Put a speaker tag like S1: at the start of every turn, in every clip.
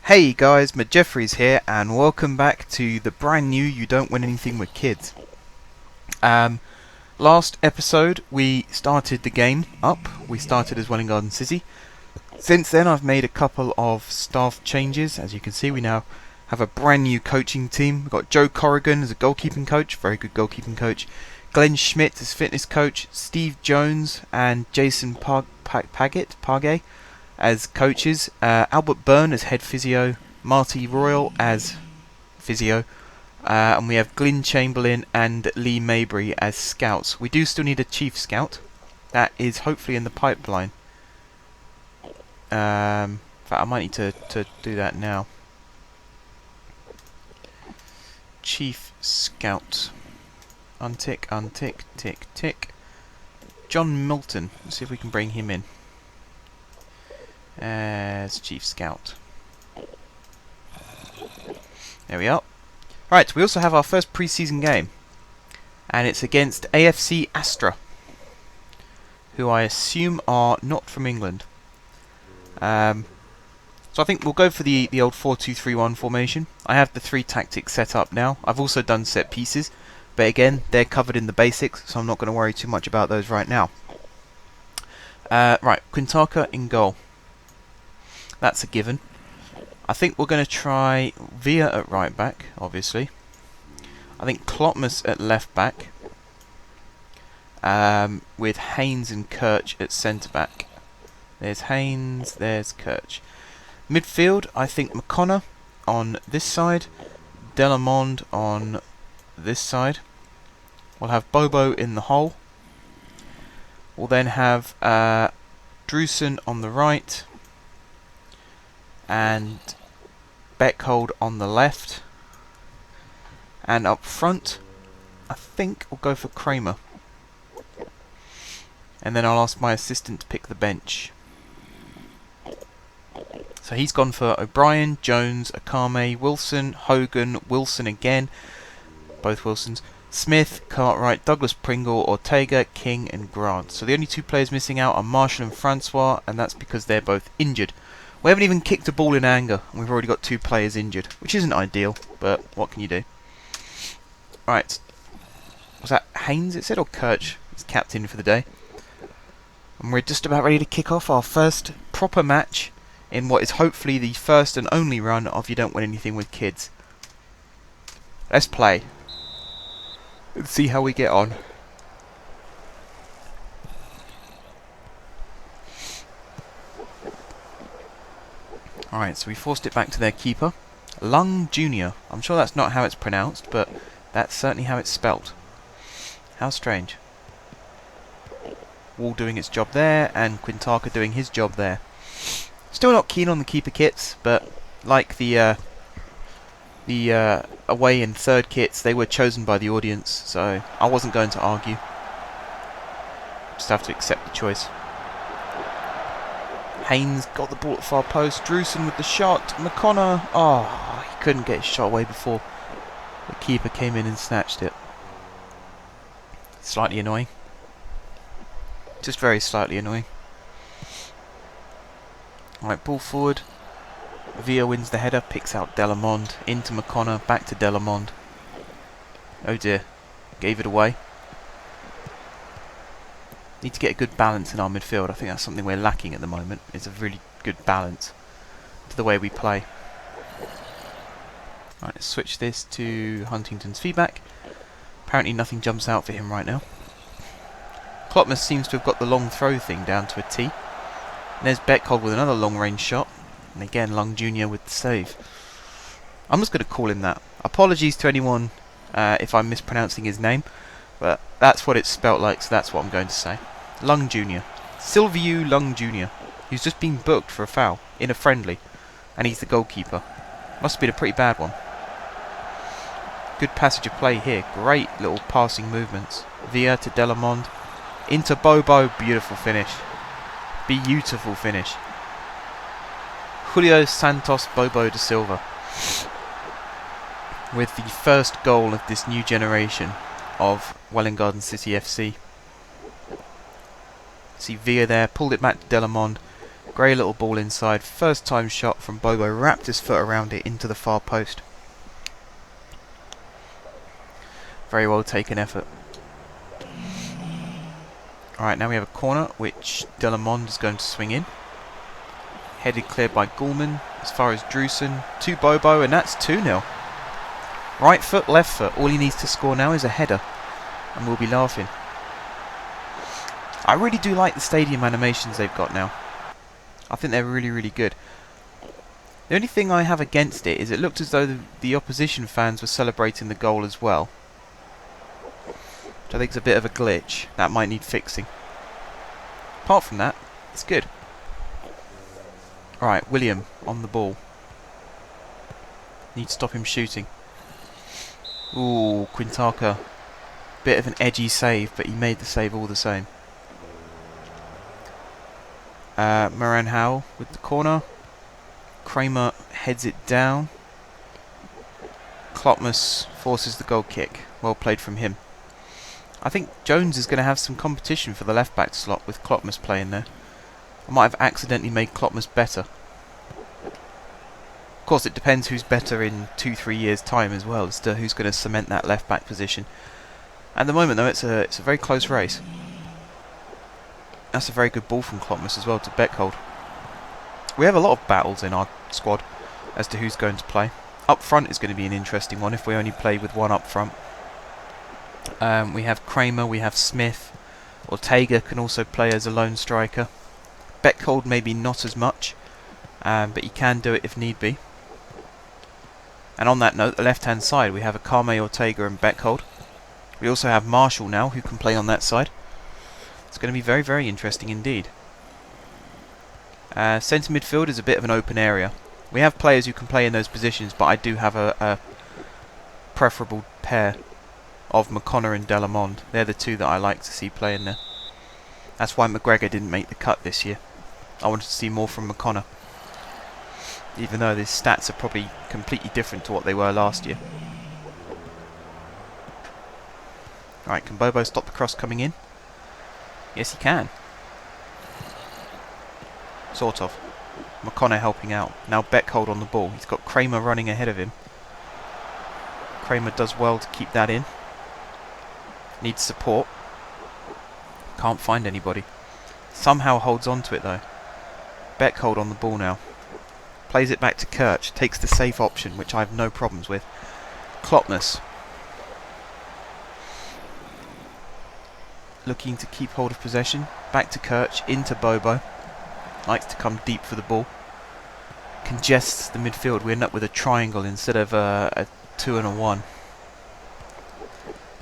S1: Hey guys, Jeffries here, and welcome back to the brand new You Don't Win Anything with Kids. Last episode we started the game up. We started as Welwyn Garden City. Since then I've made a couple of staff changes. As you can see, we now have a brand new coaching team. We've got Joe Corrigan as a goalkeeping coach, very good goalkeeping coach. Glenn Schmidt as fitness coach. Steve Jones and Jason Pargate as coaches, Albert Byrne as head physio, Marty Royal as physio, and we have Glyn Chamberlain and Lee Mabry as scouts. We do still need a chief scout. That is hopefully in the pipeline. In fact, I might need to do that now. Chief scout. Untick, untick, tick, tick. John Milton. Let's see if we can bring him in as chief scout. There we are. Right, we also have our first pre-season game, and it's against AFC Astra, who I assume are not from England. So I think we'll go for the old 4-2-3-1 formation. I have the 3 tactics set up now. I've also done set pieces, but again, they're covered in the basics, so I'm not going to worry too much about those right now. Right, Quintana in goal. That's a given. I think we're going to try Villa at right back, obviously. I think Klotmas at left back, with Haynes and Kirch at centre back. There's Haynes, there's Kirch. Midfield, I think McConnor on this side, Delamond on this side. We'll have Bobo in the hole. We'll then have Drusen on the right, and Beckhold on the left. And up front, I think we'll go for Kramer. And then I'll ask my assistant to pick the bench. So he's gone for O'Brien, Jones, Akame, Wilson, Hogan, Wilson again, both Wilsons, Smith, Cartwright, Douglas Pringle, Ortega, King and Grant. So the only 2 players missing out are Marshall and Francois, and that's because they're both injured. We haven't even kicked a ball in anger, and we've already got 2 players injured, which isn't ideal, but what can you do? Right. Was that Haynes it said, or Kirch? He's captain for the day. And we're just about ready to kick off our first proper match in what is hopefully the first and only run of You Don't Win Anything with Kids. Let's play. Let's see how we get on. Alright, so we forced it back to their keeper. Lung Jr. I'm sure that's not how it's pronounced, but that's certainly how it's spelt. How strange. Wall doing its job there, and Quintana doing his job there. Still not keen on the keeper kits, but like the away and third kits, they were chosen by the audience, so I wasn't going to argue. Just have to accept the choice. Haynes got the ball at far post. Drusen with the shot. McConnor. Oh, he couldn't get his shot away before the keeper came in and snatched it. Slightly annoying. Just very slightly annoying. Alright, ball forward. Villa wins the header, picks out Delamond. Into McConnor, back to Delamond. Oh dear. Gave it away. Need to get a good balance in our midfield. I think that's something we're lacking at the moment. It's a really good balance to the way we play. Right, let's switch this to Huntington's feedback. Apparently nothing jumps out for him right now. Klotmas seems to have got the long throw thing down to a T. And there's Beckhold with another long range shot. And again, Lung Jr. with the save. I'm just going to call him that. Apologies to anyone if I'm mispronouncing his name, but that's what it's spelt like, so that's what I'm going to say. Lung Jr. Silviu Lung Jr. Who's just been booked for a foul in a friendly, and he's the goalkeeper. Must have been a pretty bad one. Good passage of play here. Great little passing movements. Villa to Delamond. Into Bobo. Beautiful finish. Beautiful finish. Julio Santos Bobo da Silva with the first goal of this new generation of Welwyn Garden City FC. See Villa there, pulled it back to Delamond, Grey little ball inside. First time shot from Bobo. Wrapped his foot around it into the far post. Very well taken effort. Alright, now we have a corner which Delamond is going to swing in. Headed cleared by Gulman. As far as Drusen. To Bobo, and that's 2-0. Right foot, left foot. All he needs to score now is a header. And we'll be laughing. I really do like the stadium animations they've got now. I think they're really, really good. The only thing I have against it is it looked as though the opposition fans were celebrating the goal as well. Which I think is a bit of a glitch. That might need fixing. Apart from that, it's good. Alright, William on the ball. Need to stop him shooting. Ooh, Quintaka. Bit of an edgy save, but he made the save all the same. Moran Howell with the corner. Kramer heads it down. Klopmas forces the goal kick. Well played from him. I think Jones is going to have some competition for the left back slot with Klopmas playing there. I might have accidentally made Klopmas better. Of course, it depends who's better in 2-3 years' time as well, as to who's going to cement that left back position. At the moment, though, it's a very close race. That's a very good ball from Klopmas as well to Beckhold. We have a lot of battles in our squad as to who's going to play. Up front is going to be an interesting one if we only play with one up front. We have Kramer, we have Smith. Ortega can also play as a lone striker. Beckhold maybe not as much, but he can do it if need be. And on that note, the left-hand side, we have Akame, Ortega and Beckhold. We also have Marshall now, who can play on that side. It's going to be very, very interesting indeed. Centre midfield is a bit of an open area. We have players who can play in those positions, but I do have a preferable pair of McConnor and Delamond. They're the two that I like to see playing there. That's why McGregor didn't make the cut this year. I wanted to see more from McConnor, even though his stats are probably completely different to what they were last year. Alright, can Bobo stop the cross coming in? Yes, he can. Sort of. McConnor helping out. Now Beckhold on the ball. He's got Kramer running ahead of him. Kramer does well to keep that in. Needs support. Can't find anybody. Somehow holds on to it though. Beckhold on the ball now. Plays it back to Kirch. Takes the safe option, which I have no problems with. Klopmas. Looking to keep hold of possession. Back to Kirch. Into Bobo. Likes to come deep for the ball. Congests the midfield. We end up with a triangle instead of a 2 and a 1.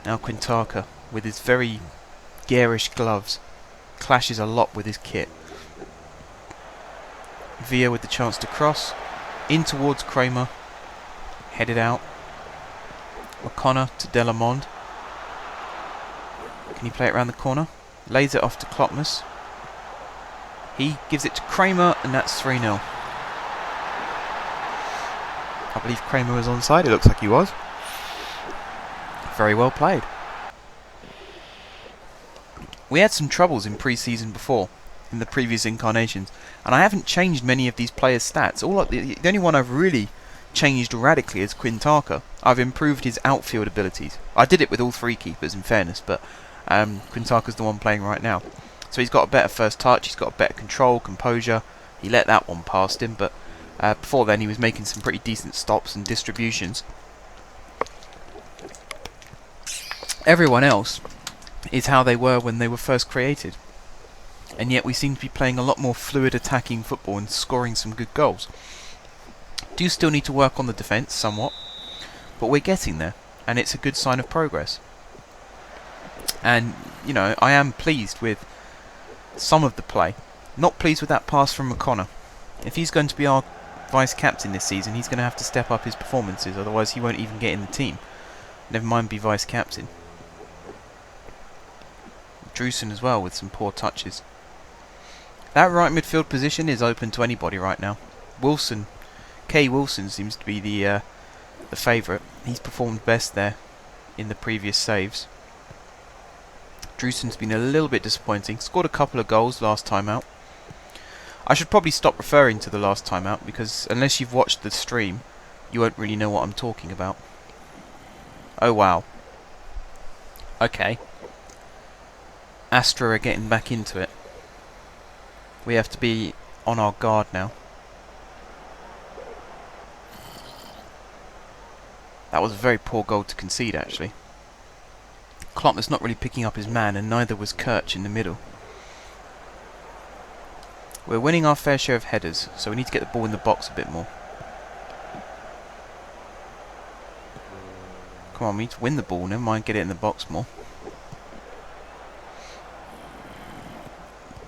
S1: Now Quintaka, with his very garish gloves, clashes a lot with his kit. Villa with the chance to cross. In towards Kramer. Headed out. McConnor to Delamond. Can he play it around the corner? Lays it off to Klopmas. He gives it to Kramer, and that's 3-0. I believe Kramer was onside. It looks like he was. Very well played. We had some troubles in pre-season before, in the previous incarnations, and I haven't changed many of these players' stats. The only one I've really changed radically is Quintaka. I've improved his outfield abilities. I did it with all three keepers, in fairness, but Quintaka's the one playing right now. So he's got a better first touch, he's got a better control, composure. He let that one past him, but before then he was making some pretty decent stops and distributions. Everyone else is how they were when they were first created. And yet we seem to be playing a lot more fluid attacking football and scoring some good goals. Do still need to work on the defence somewhat, but we're getting there, and it's a good sign of progress. And, you know, I am pleased with some of the play. Not pleased with that pass from McConnor. If he's going to be our vice-captain this season, he's going to have to step up his performances, otherwise he won't even get in the team. Never mind be vice-captain. Drusen as well with some poor touches. That right midfield position is open to anybody right now. Wilson, K. Wilson seems to be the favourite. He's performed best there in the previous saves. Drusen's been a little bit disappointing. Scored a couple of goals last time out. I should probably stop referring to the last time out, because unless you've watched the stream, you won't really know what I'm talking about. Oh wow. Okay. Astra are getting back into it. We have to be on our guard now. That was a very poor goal to concede, actually. Kloppner's not really picking up his man, and neither was Kirch in the middle. We're winning our fair share of headers, so we need to get the ball in the box a bit more. Come on, we need to win the ball, never mind get it in the box more.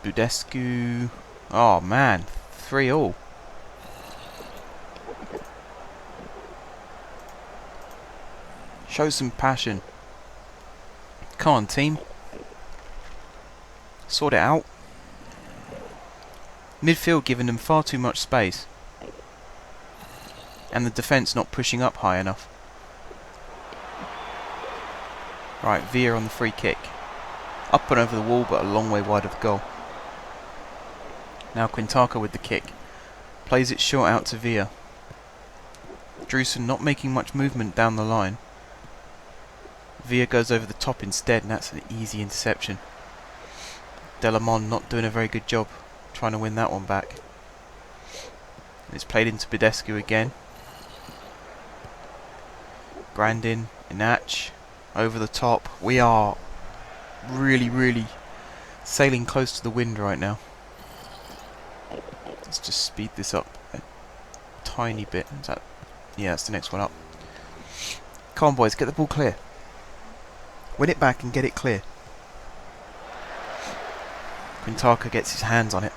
S1: Budescu. Oh man, 3-all. Show some passion. Come on, team. Sort it out. Midfield giving them far too much space. And the defence not pushing up high enough. Right, Villa on the free kick. Up and over the wall, but a long way wide of the goal. Now Quintana with the kick. Plays it short out to Villa. Drusen not making much movement down the line. Villa goes over the top instead, and that's an easy interception. Delamond not doing a very good job trying to win that one back. And it's played into Budescu again. Grandin, Inach, over the top. We are really sailing close to the wind right now. Let's just speed this up a tiny bit. Is that, yeah, that's the next one up. Come on, boys, get the ball clear. Win it back and get it clear. Quintana gets his hands on it.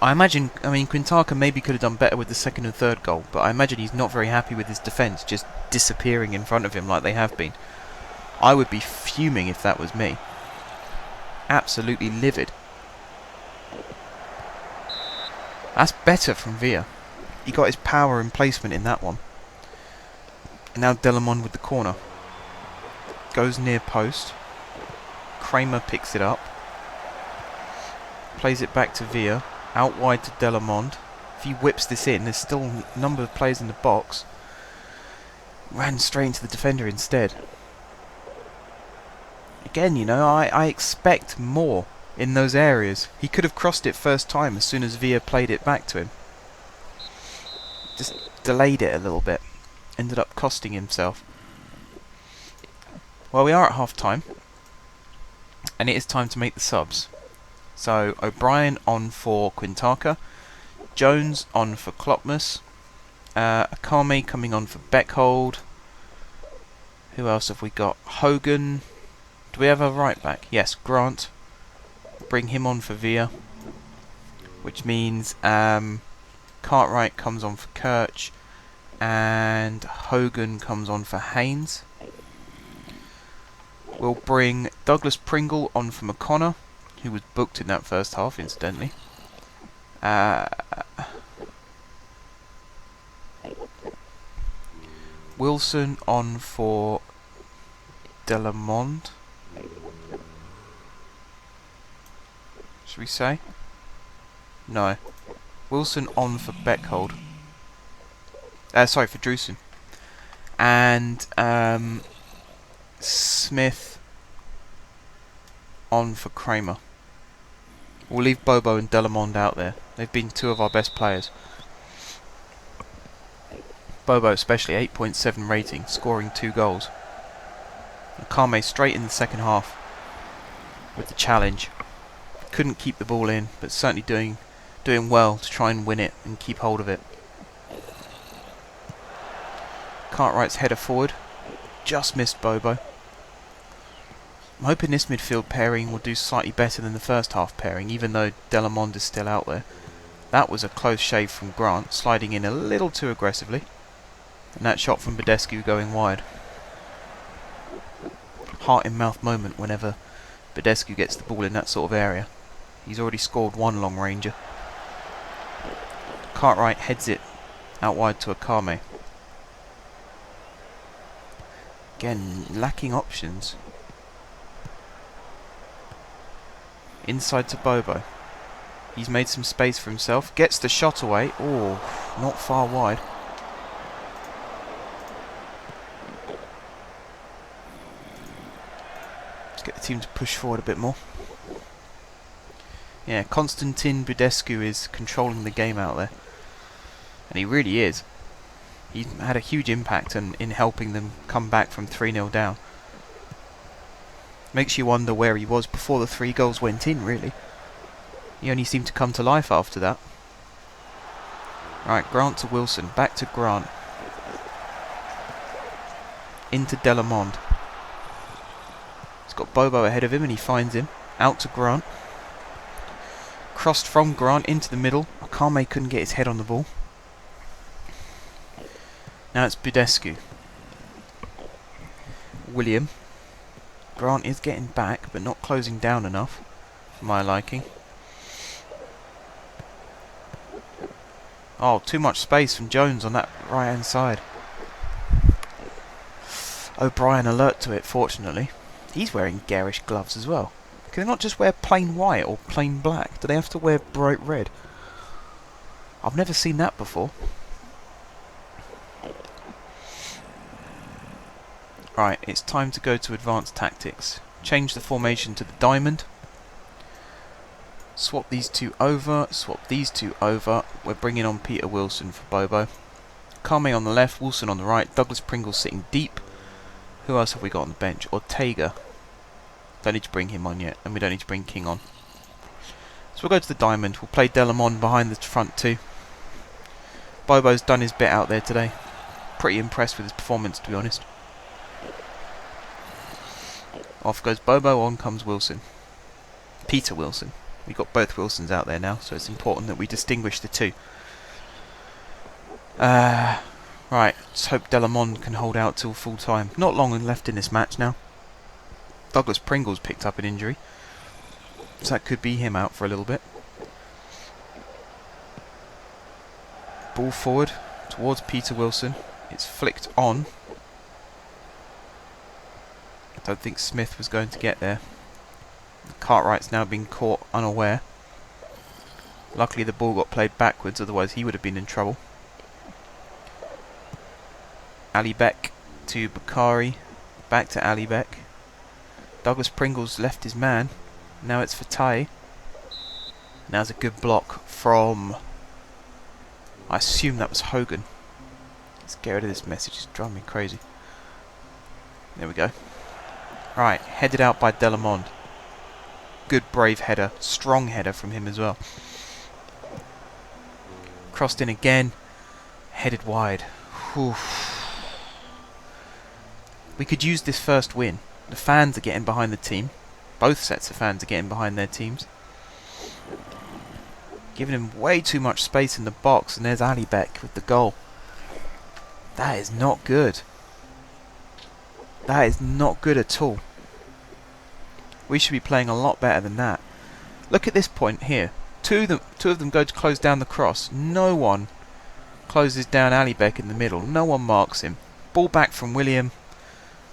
S1: I mean, Quintana maybe could have done better with the second and third goal, but I imagine he's not very happy with his defence just disappearing in front of him like they have been. I would be fuming if that was me. Absolutely livid. That's better from Villa. He got his power and placement in that one. And now Delamond with the corner. Goes near post. Kramer picks it up. Plays it back to Villa. Out wide to Delamond. If he whips this in, there's still a number of players in the box. Ran straight into the defender instead. Again, you know, I expect more in those areas. He could have crossed it first time as soon as Villa played it back to him. Just delayed it a little bit. Ended up costing himself. Well, we are at half time. And it is time to make the subs. So, O'Brien on for Quintana. Jones on for Klopmas. Akame coming on for Beckhold. Who else have we got? Hogan. Do we have a right back? Yes, Grant. Bring him on for Villa. Which means Cartwright comes on for Kirch. And Hogan comes on for Haynes. We'll bring Douglas Pringle on for McConnor, who was booked in that first half, incidentally. Wilson on for Delamond. Should we say? No. Wilson on for Beckhold. Sorry, for Drusen. And Smith on for Kramer. We'll leave Bobo and Delamond out there. They've been two of our best players. Bobo especially, 8.7 rating, scoring 2 goals. Akame straight in the second half with the challenge. Couldn't keep the ball in, but certainly doing well to try and win it and keep hold of it. Cartwright's header forward. Just missed Bobo. I'm hoping this midfield pairing will do slightly better than the first half pairing, even though Delamond is still out there. That was a close shave from Grant, sliding in a little too aggressively. And that shot from Budescu going wide. Heart in mouth moment whenever Budescu gets the ball in that sort of area. He's already scored 1 long ranger. Cartwright heads it out wide to Akame. Again, lacking options. Inside to Bobo. He's made some space for himself. Gets the shot away. Oh, not far wide. Let's get the team to push forward a bit more. Yeah, Konstantin Budescu is controlling the game out there. And he really is. He's had a huge impact in helping them come back from 3-0 down. Makes you wonder where he was before the 3 goals went in, really. He only seemed to come to life after that. Right, Grant to Wilson. Back to Grant. Into Delamond. He's got Bobo ahead of him and he finds him. Out to Grant. Crossed from Grant into the middle. Akame couldn't get his head on the ball. Now it's Budescu. William. Grant is getting back, but not closing down enough, for my liking. Oh, too much space from Jones on that right-hand side. O'Brien alert to it, fortunately. He's wearing garish gloves as well. Can they not just wear plain white or plain black? Do they have to wear bright red? I've never seen that before. Right, it's time to go to advanced tactics. Change the formation to the diamond. Swap these two over, swap these two over. We're bringing on Peter Wilson for Bobo. Kame on the left, Wilson on the right. Douglas Pringle sitting deep. Who else have we got on the bench? Ortega. Don't need to bring him on yet, and we don't need to bring King on. So we'll go to the diamond. We'll play Delamond behind the front two. Bobo's done his bit out there today. Pretty impressed with his performance, to be honest. Off goes Bobo, on comes Wilson. Peter Wilson. We've got both Wilsons out there now, so it's important that we distinguish the two. Right, let's hope Delamond can hold out till full time. Not long left in this match now. Douglas Pringle's picked up an injury, so that could be him out for a little bit. Ball forward towards Peter Wilson. It's flicked on. Don't think Smith was going to get there. Cartwright's now been caught unaware. Luckily the ball got played backwards, otherwise he would have been in trouble. Ali Beck to Bakari. Back to Ali Beck. Douglas Pringle's left his man. Now it's for Tai. Now's a good block from... I assume that was Hogan. Let's get rid of this message, it's driving me crazy. There we go. Right, headed out by Delamond. Good brave header, strong header from him as well. Crossed in again, headed wide. Whew. We could use this first win. The fans are getting behind the team. Both sets of fans are getting behind their teams. Giving him way too much space in the box, and there's Ali Beck with the goal. That is not good. That is not good at all. We should be playing a lot better than that. Look at this point here. Two of them go to close down the cross. No one closes down Ali Beck in the middle. No one marks him. Ball back from William.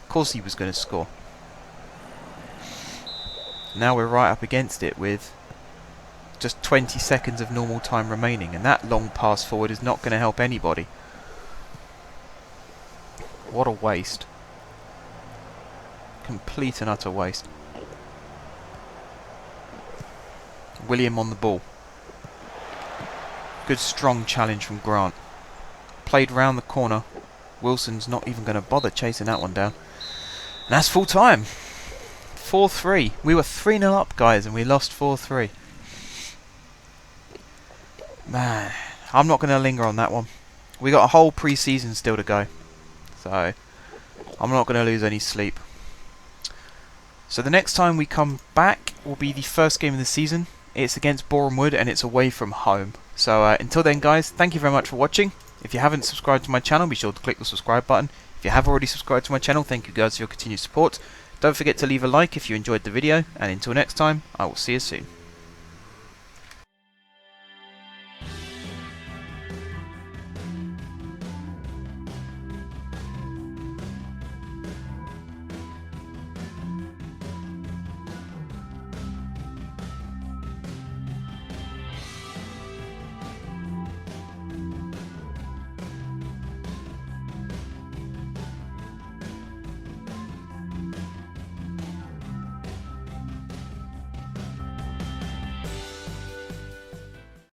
S1: Of course he was going to score. Now we're right up against it with just 20 seconds of normal time remaining, and that long pass forward is not going to help anybody. What a waste. Complete and utter waste. William on the ball. Good strong challenge from Grant. Played round the corner. Wilson's not even going to bother chasing that one down. And that's full time. 4-3. We were 3-0 up, guys, and we lost 4-3. Man, I'm not going to linger on that one. We got a whole pre-season still to go. So, I'm not going to lose any sleep. So the next time we come back will be the first game of the season. It's against Boreham Wood and it's away from home. So until then, guys, thank you very much for watching. If you haven't subscribed to my channel, be sure to click the subscribe button. If you have already subscribed to my channel, thank you guys for your continued support. Don't forget to leave a like if you enjoyed the video, and until next time, I will see you soon.